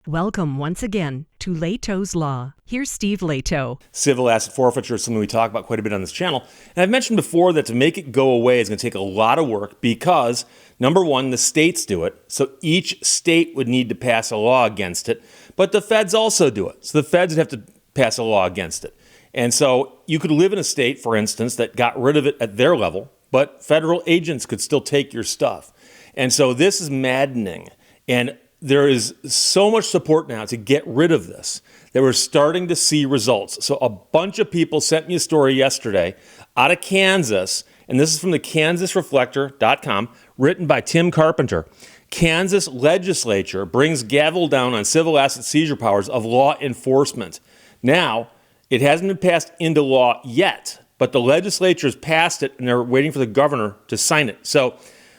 Welcome once again to Lehto's Law. Here's Steve Lehto. Civil asset forfeiture is something we talk about quite a bit on this channel. And I've mentioned before that to make it go away is going to take a lot of work because, number one, the states do it. So each state would need to pass a law against it. But the feds also do it. So the feds would have to pass a law against it. And so you could live in a state, for instance, that got rid of it at their level, but federal agents could still take your stuff. And so this is maddening. And there is so much support now to get rid of this that we're starting to see results. So a bunch of people sent me a story yesterday out of Kansas, and this is from the kansasreflector.com, written by Tim Carpenter. Kansas Legislature brings gavel down on civil asset seizure powers of law enforcement. Now, it hasn't been passed into law yet, but the legislature has passed it, and they're waiting for the governor to sign it. So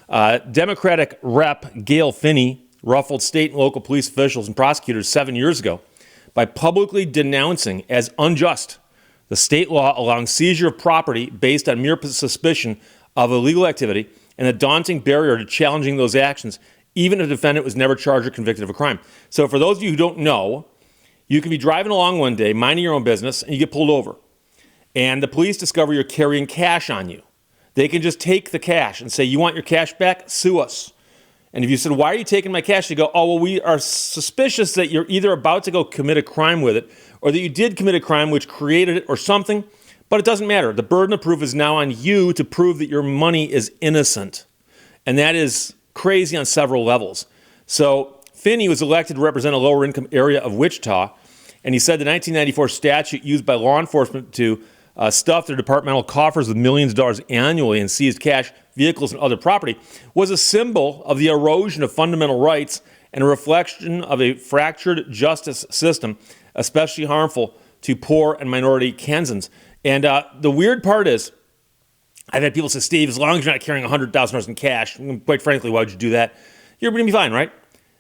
Democratic Rep. Gail Finney ruffled state and local police officials and prosecutors 7 years ago by publicly denouncing as unjust the state law allowing seizure of property based on mere suspicion of illegal activity and the daunting barrier to challenging those actions, even if the defendant was never charged or convicted of a crime. So for those of you who don't know, you can be driving along one day, minding your own business, and you get pulled over. And the police discover you're carrying cash on you. They can just take the cash and say, "You want your cash back? Sue us." And if you said, "Why are you taking my cash?" They go, "Oh, well, we are suspicious that you're either about to go commit a crime with it or that you did commit a crime which created it or something, but it doesn't matter. The burden of proof is now on you to prove that your money is innocent." And that is crazy on several levels. So Finney was elected to represent a lower income area of Wichita, and he said the 1994 statute used by law enforcement to stuff their departmental coffers with millions of dollars annually in seized cash, vehicles, and other property was a symbol of the erosion of fundamental rights and a reflection of a fractured justice system, especially harmful to poor and minority Kansans. And the weird part is, I've had people say, "Steve, as long as you're not carrying $100,000 in cash, quite frankly, why would you do that? You're going to be fine, right?"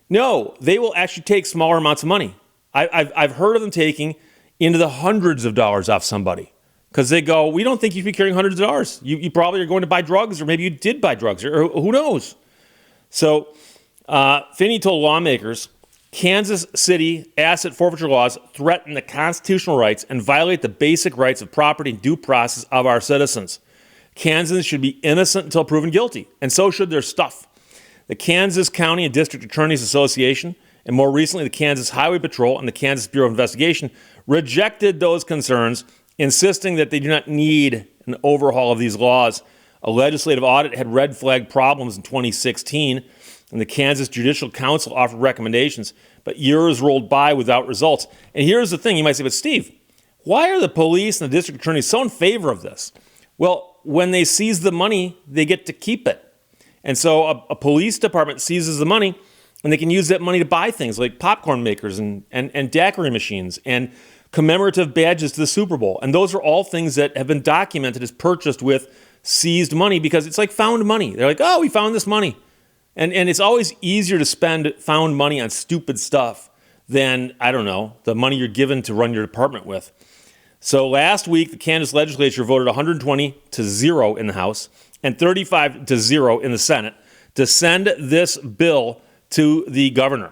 No, they will actually take smaller amounts of money. I've heard of them taking into the hundreds of dollars off somebody. Because they go, "We don't think you should be carrying hundreds of dollars. You probably are going to buy drugs, or maybe you did buy drugs, or who knows." So Finney told lawmakers, Kansas City asset forfeiture laws threaten the constitutional rights and violate the basic rights of property and due process of our citizens. Kansans should be innocent until proven guilty, and so should their stuff. The Kansas County and District Attorneys Association, and more recently the Kansas Highway Patrol and the Kansas Bureau of Investigation, rejected those concerns, insisting that they do not need an overhaul of these laws. A legislative audit had red flag problems in 2016, and the Kansas Judicial Council offered recommendations, but years rolled by without results. And here's the thing, you might say, "But Steve, why are the police and the district attorneys so in favor of this?" Well, when they seize the money, they get to keep it. And so a police department seizes the money, and they can use that money to buy things like popcorn makers and daiquiri machines and commemorative badges to the Super Bowl. And those are all things that have been documented as purchased with seized money because it's like found money. They're like, "Oh, we found this money." And it's always easier to spend found money on stupid stuff than, I don't know, the money you're given to run your department with. So last week, the Kansas legislature voted 120-0 in the House and 35-0 in the Senate to send this bill to the governor.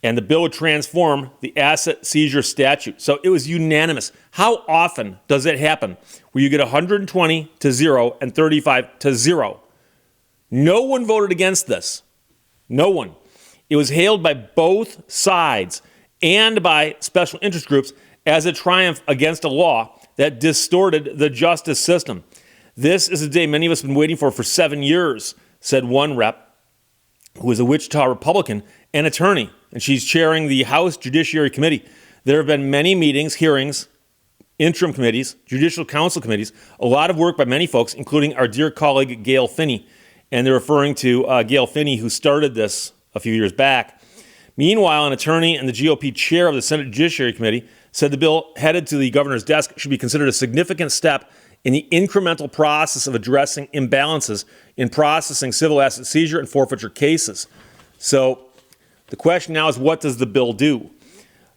And the bill would transform the asset seizure statute. So it was unanimous. How often does it happen where you get 120-0 and 35-0? No one voted against this. No one. It was hailed by both sides and by special interest groups as a triumph against a law that distorted the justice system. "This is a day many of us have been waiting for 7 years," said one rep, who is a Wichita Republican and attorney, and she's chairing the House Judiciary Committee. There have been many meetings, hearings, interim committees, judicial council committees, a lot of work by many folks, including our dear colleague Gail Finney. And they're referring to Gail Finney, who started this a few years back. Meanwhile, an attorney and the GOP chair of the Senate Judiciary Committee said the bill headed to the governor's desk should be considered a significant step in the incremental process of addressing imbalances in processing civil asset seizure and forfeiture cases. So the question now is, what does the bill do?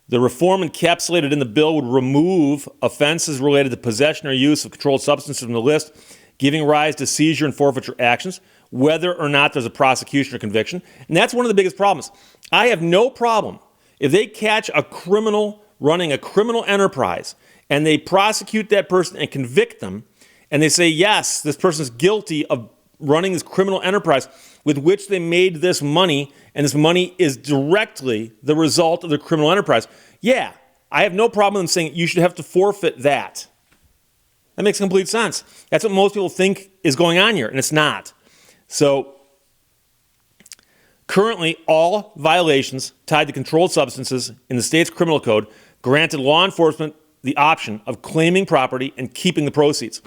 The reform encapsulated in the bill would remove offenses related to possession or use of controlled substances from the list, giving rise to seizure and forfeiture actions, whether or not there's a prosecution or conviction. And that's one of the biggest problems. I have no problem If they catch a criminal running a criminal enterprise and they prosecute that person and convict them, and they say, yes, this person is guilty of running this criminal enterprise with which they made this money, and this money is directly the result of the criminal enterprise, yeah, I have no problem in saying you should have to forfeit that. That makes complete sense. That's what most people think is going on here, and it's not. So currently, all violations tied to controlled substances in the state's criminal code granted law enforcement the option of claiming property and keeping the proceeds.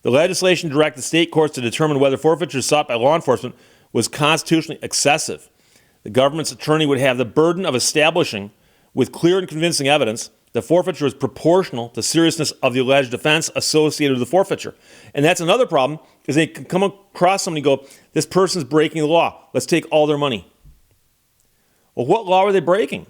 The legislation directed state courts to determine whether forfeiture sought by law enforcement was constitutionally excessive. The government's attorney would have the burden of establishing, with clear and convincing evidence, that forfeiture is proportional to seriousness of the alleged offense associated with the forfeiture. And that's another problem, is they can come across somebody and go, this person's breaking the law. Let's take all their money. Well, what law are they breaking?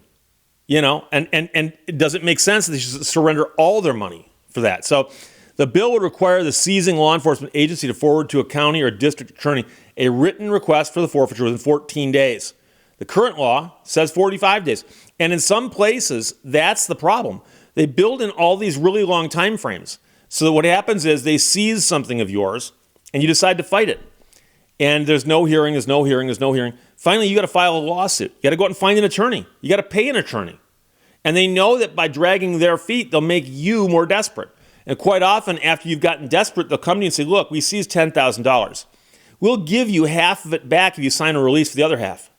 And does it make sense that they should surrender all their money for that? So the bill would require the seizing law enforcement agency to forward to a county or district attorney a written request for the forfeiture within 14 days. The current law says 45 days. And in some places, that's the problem. They build in all these really long time frames. So that what happens is they seize something of yours and you decide to fight it. And there's no hearing. Finally, you got to file a lawsuit. You got to go out and find an attorney. You got to pay an attorney. And they know that by dragging their feet, they'll make you more desperate. And quite often, after you've gotten desperate, they'll come to you and say, look, we seized $10,000. We'll give you half of it back if you sign a release for the other half.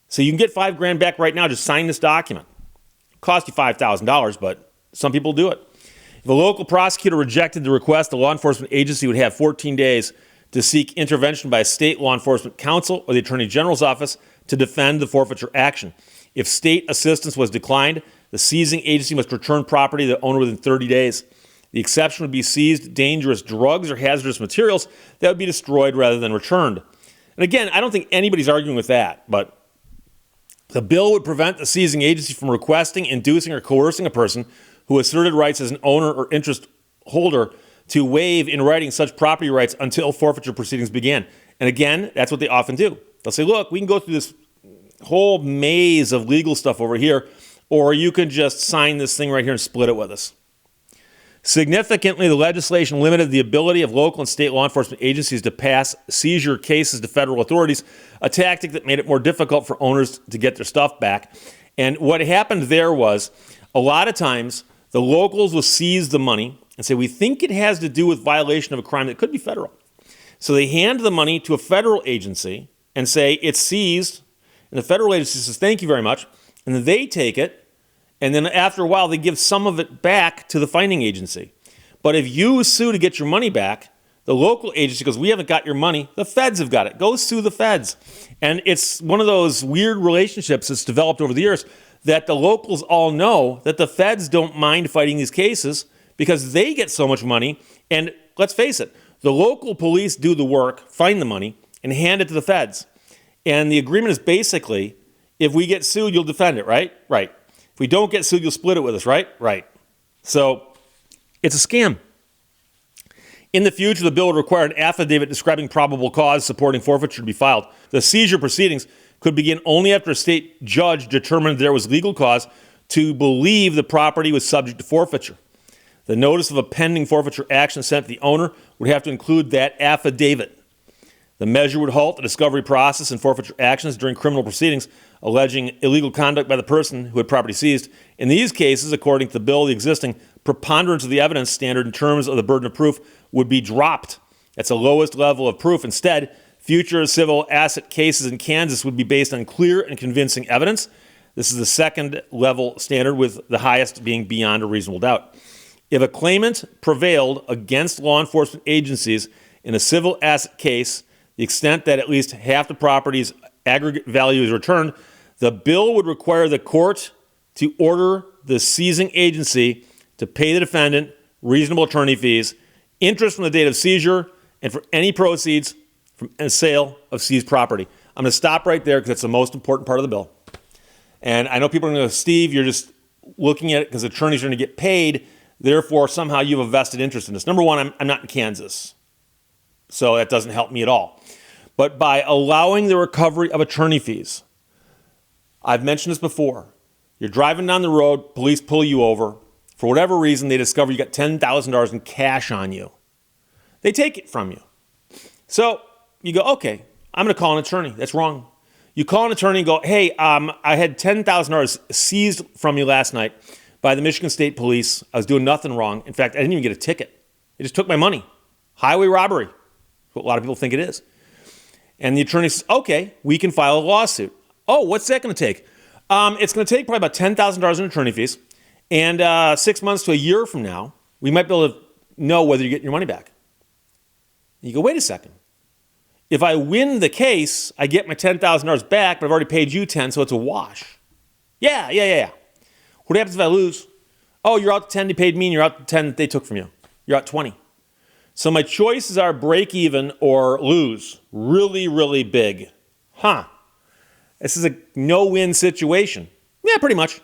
So you can get $5,000 back right now. Just sign this document. It'll cost you $5,000, but some people do it. If a local prosecutor rejected the request, the law enforcement agency would have 14 days to seek intervention by a state law enforcement counsel or the Attorney General's office to defend the forfeiture action. If state assistance was declined, the seizing agency must return property to the owner within 30 days. The exception would be seized dangerous drugs or hazardous materials that would be destroyed rather than returned. And again, I don't think anybody's arguing with that, but the bill would prevent the seizing agency from requesting, inducing, or coercing a person who asserted rights as an owner or interest holder to waive in writing such property rights until forfeiture proceedings began. And again, that's what they often do. They'll say, look, we can go through this whole maze of legal stuff over here, or you can just sign this thing right here and split it with us. Significantly, the legislation limited the ability of local and state law enforcement agencies to pass seizure cases to federal authorities, a tactic that made it more difficult for owners to get their stuff back. And what happened there was, a lot of times, the locals will seize the money and say, we think it has to do with violation of a crime that could be federal. So they hand the money to a federal agency and say, it's seized. And the federal agency says, thank you very much. And then they take it. And then after a while, they give some of it back to the finding agency. But if you sue to get your money back, the local agency goes, we haven't got your money. The feds have got it. Go sue the feds. And it's one of those weird relationships that's developed over the years that the locals all know that the feds don't mind fighting these cases because they get so much money. And let's face it, the local police do the work, find the money, and hand it to the feds. And the agreement is basically, if we get sued, you'll defend it, right? Right. If we don't get sued, you'll split it with us, right? Right. So it's a scam. In the future, the bill would require an affidavit describing probable cause supporting forfeiture to be filed. The seizure proceedings could begin only after a state judge determined there was legal cause to believe the property was subject to forfeiture. The notice of a pending forfeiture action sent to the owner would have to include that affidavit. The measure would halt the discovery process and forfeiture actions during criminal proceedings alleging illegal conduct by the person who had property seized. In these cases, according to the bill, the existing preponderance of the evidence standard in terms of the burden of proof would be dropped. That's the lowest level of proof. Instead, future civil asset cases in Kansas would be based on clear and convincing evidence. This is the second level standard, with the highest being beyond a reasonable doubt. If a claimant prevailed against law enforcement agencies in a civil asset case, the extent that at least half the property's aggregate value is returned, the bill would require the court to order the seizing agency to pay the defendant reasonable attorney fees, interest from the date of seizure, and for any proceeds from a sale of seized property. I'm going to stop right there because that's the most important part of the bill. And I know people are going to go, Steve, you're just looking at it because attorneys are going to get paid, therefore somehow you have a vested interest in this. Number one, I'm not in Kansas, so that doesn't help me at all. But by allowing the recovery of attorney fees, I've mentioned this before, You're driving down the road, police pull you over. For whatever reason, they discover you got $10,000 in cash on you. They take it from you. So you go, okay, I'm going to call an attorney. That's wrong. You call an attorney and go, hey, I had $10,000 seized from you last night by the Michigan State Police. I was doing nothing wrong. In fact, I didn't even get a ticket. They just took my money. Highway robbery. What a lot of people think it is. And the attorney says, okay, we can file a lawsuit. Oh, what's that going to take? It's going to take probably about $10,000 in attorney fees. And 6 months to a year from now, we might be able to know whether you get your money back. You go, wait a second. If I win the case, I get my $10,000 back, but I've already paid you 10, so it's a wash. Yeah. What happens if I lose? Oh, you're out to 10 they paid me, and you're out to 10 that they took from you. You're out 20. So my choices are break even or lose. Really, really big. This is a no-win situation. Yeah, pretty much.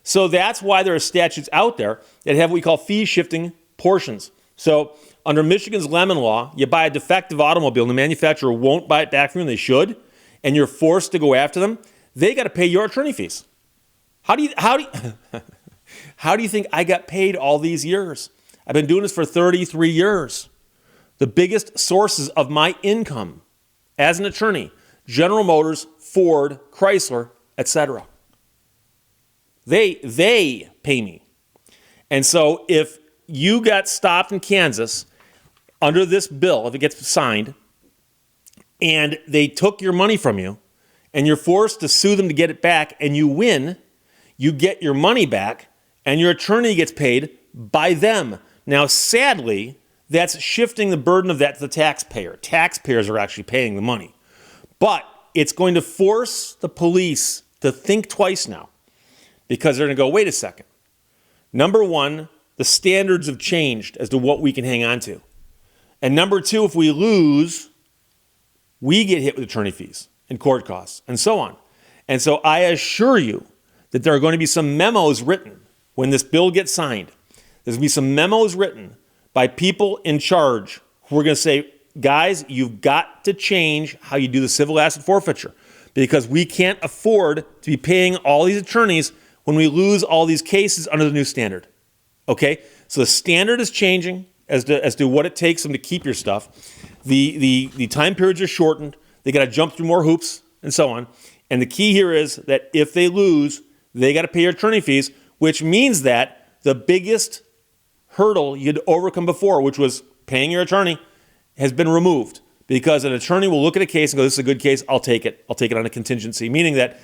So that's why there are statutes out there that have what we call fee-shifting portions. So under Michigan's Lemon Law, you buy a defective automobile and the manufacturer won't buy it back from you, and they should, and you're forced to go after them, they got to pay your attorney fees. How do you think I got paid all these years? I've been doing this for 33 years. The biggest sources of my income as an attorney, General Motors, Ford, Chrysler, etc. They pay me. And so if you got stopped in Kansas under this bill, if it gets signed, and they took your money from you, and you're forced to sue them to get it back, and you win, you get your money back, and your attorney gets paid by them. Now, sadly, that's shifting the burden of that to the taxpayer. Taxpayers are actually paying the money. But it's going to force the police to think twice now, because they're going to go, wait a second. Number one, the standards have changed as to what we can hang on to. And number two, if we lose, we get hit with attorney fees and court costs and so on. And so I assure you that there are going to be some memos written when this bill gets signed. There's going to be some memos written by people in charge who are going to say, guys, you've got to change how you do the civil asset forfeiture, because we can't afford to be paying all these attorneys when we lose all these cases under the new standard. Okay? So the standard is changing as to what it takes them to keep your stuff. The time periods are shortened. They got to jump through more hoops and so on. And the key here is that if they lose, they got to pay your attorney fees, which means that the biggest hurdle you'd overcome before, which was paying your attorney, has been removed, because an attorney will look at a case and go, this is a good case, I'll take it. I'll take it on a contingency, meaning that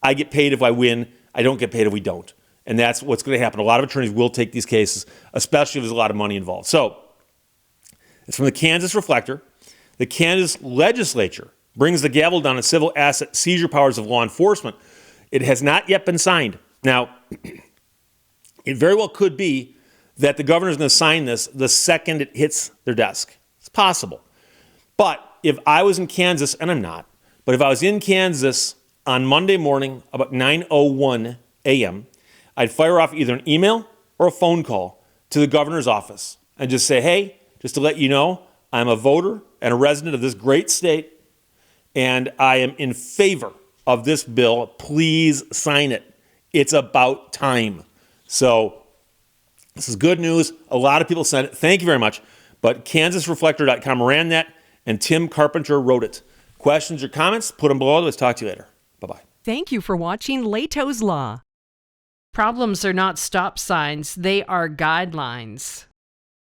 I get paid if I win, I don't get paid if we don't. And that's what's going to happen. A lot of attorneys will take these cases, especially if there's a lot of money involved. So it's from the Kansas Reflector. The Kansas Legislature brings the gavel down on civil asset seizure powers of law enforcement. It has not yet been signed. Now, it very well could be that the governor is going to sign this the second it hits their desk. It's possible. But if I was in Kansas, and I'm not, but if I was in Kansas on Monday morning about 9:01 a.m., I'd fire off either an email or a phone call to the governor's office and just say, hey, just to let you know, I'm a voter and a resident of this great state, and I am in favor of this bill. Please sign it. It's about time. So this is good news. A lot of people sent it. Thank you very much. But KansasReflector.com ran that, and Tim Carpenter wrote it. Questions or comments? Put them below. Let's talk to you later. Bye-bye. Thank you for watching Lehto's Law. Problems are not stop signs, they are guidelines.